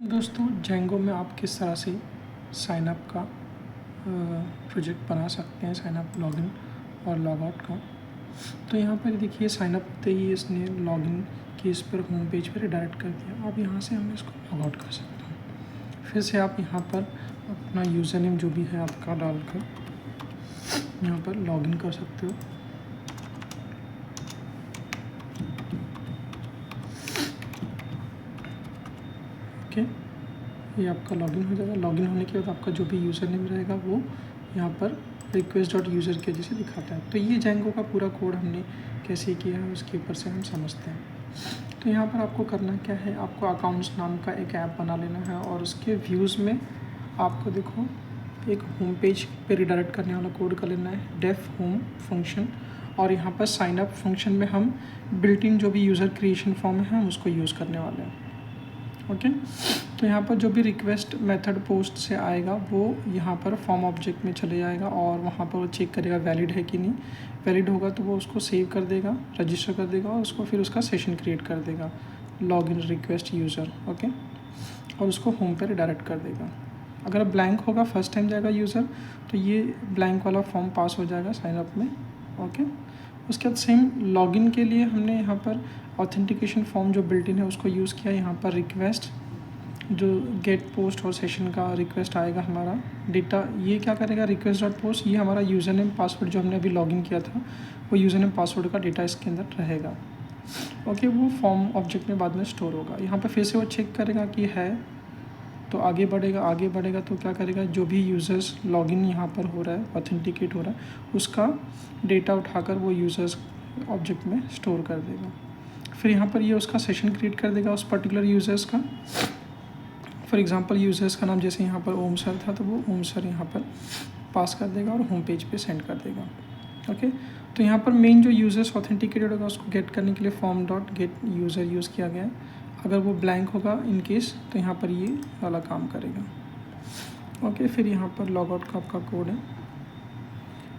दोस्तों जेंगो में आप किस तरह से साइन अप का प्रोजेक्ट बना सकते हैं, साइन अप लॉगिन और लॉग आउट का। तो यहाँ पर देखिए साइन अप होते ही इसने लॉगिन की इस पर होम पेज पर डायरेक्ट कर दिया। अब यहाँ से हम इसको लॉग आउट कर सकते हैं। फिर से आप यहाँ पर अपना यूज़र नेम जो भी है आपका डालकर यहाँ पर लॉगिन कर सकते हो। ओके, ये आपका लॉगिन हो जाएगा। लॉगिन होने के बाद आपका जो भी यूज़र नेम रहेगा वो यहाँ पर request.user के जैसे दिखाता है। तो ये जेंगो का पूरा कोड हमने कैसे किया है उसके ऊपर से हम समझते हैं। तो यहाँ पर आपको करना क्या है, आपको अकाउंट्स नाम का एक ऐप बना लेना है और उसके व्यूज़ में आपको देखो एक होम पेज पे रिडायरेक्ट करने वाला कोड कर लेना है, डेफ होम फंक्शन। और यहाँ पर साइन अप फंक्शन में हम बिल्ट इन जो भी यूज़र क्रिएशन फॉर्म है हम उसको यूज़ करने वाले हैं। ओके, तो यहाँ पर जो भी रिक्वेस्ट मेथड पोस्ट से आएगा वो यहाँ पर फॉर्म ऑब्जेक्ट में चले जाएगा और वहाँ पर वो चेक करेगा वैलिड है कि नहीं। वैलिड होगा तो वो उसको सेव कर देगा, रजिस्टर कर देगा और उसको फिर उसका सेशन क्रिएट कर देगा, लॉगिन रिक्वेस्ट यूज़र। ओके, और उसको होम पर रिडायरेक्ट कर देगा। अगर ब्लैंक होगा, फर्स्ट टाइम जाएगा यूज़र, तो ये ब्लैंक वाला फॉर्म पास हो जाएगा साइन अप में। ओके, उसके बाद सेम लॉगिन के लिए हमने यहाँ पर ऑथेंटिकेशन फॉर्म जो बिल्ट इन है उसको यूज़ किया। यहाँ पर रिक्वेस्ट जो गेट पोस्ट और सेशन का रिक्वेस्ट आएगा हमारा डेटा, ये क्या करेगा, रिक्वेस्ट डॉट पोस्ट, ये हमारा यूज़र नेम पासवर्ड जो हमने अभी लॉगिन किया था वो यूज़र नेम पासवर्ड का डेटा इसके अंदर रहेगा। ओके, वो फॉर्म ऑब्जेक्ट में बाद में स्टोर होगा। यहाँ पर फिर से वो चेक करेगा कि है तो आगे बढ़ेगा तो क्या करेगा, जो भी यूज़र्स लॉगिन यहाँ पर हो रहा है, ऑथेंटिकेट हो रहा है, उसका डेटा उठाकर वो यूज़र्स ऑब्जेक्ट में स्टोर कर देगा। फिर यहाँ पर ये उसका सेशन क्रिएट कर देगा उस पर्टिकुलर यूज़र्स का। फॉर एग्जांपल यूज़र्स का नाम जैसे यहाँ पर ओम सर था तो वो ओम सर यहाँ पर पास कर देगा और होम पेज पे सेंड कर देगा। ओके, तो यहाँ पर मेन जो यूज़र्स ऑथेंटिकेटेड होगा उसको गेट करने के लिए form dot gate user use किया गया है। अगर वो ब्लैंक होगा इन केस तो यहाँ पर ये वाला काम करेगा। ओके, फिर यहाँ पर लॉग आउट का आपका कोड है।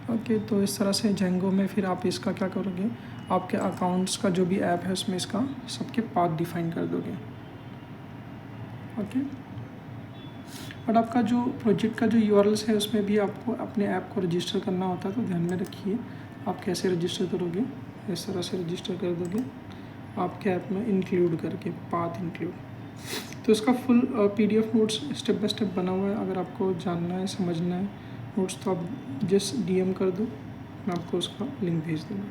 ओके, तो इस तरह से जेंगो में फिर आप इसका क्या करोगे, आपके अकाउंट्स का जो भी ऐप है उसमें इसका सबके पाथ डिफाइन कर दोगे। ओके, बट आपका जो प्रोजेक्ट का जो यूआरएल्स है उसमें भी आपको अपने ऐप को रजिस्टर करना होता है, तो ध्यान में रखिए आप कैसे रजिस्टर करोगे। इस तरह से रजिस्टर कर दोगे आपके ऐप में इंक्लूड करके, पाथ इंक्लूड। तो इसका full PDF notes step by step बना हुआ है। अगर आपको जानना है, समझना है नोट्स तो आप जस्ट DM कर दो, मैं आपको उसका लिंक भेज दूँगा।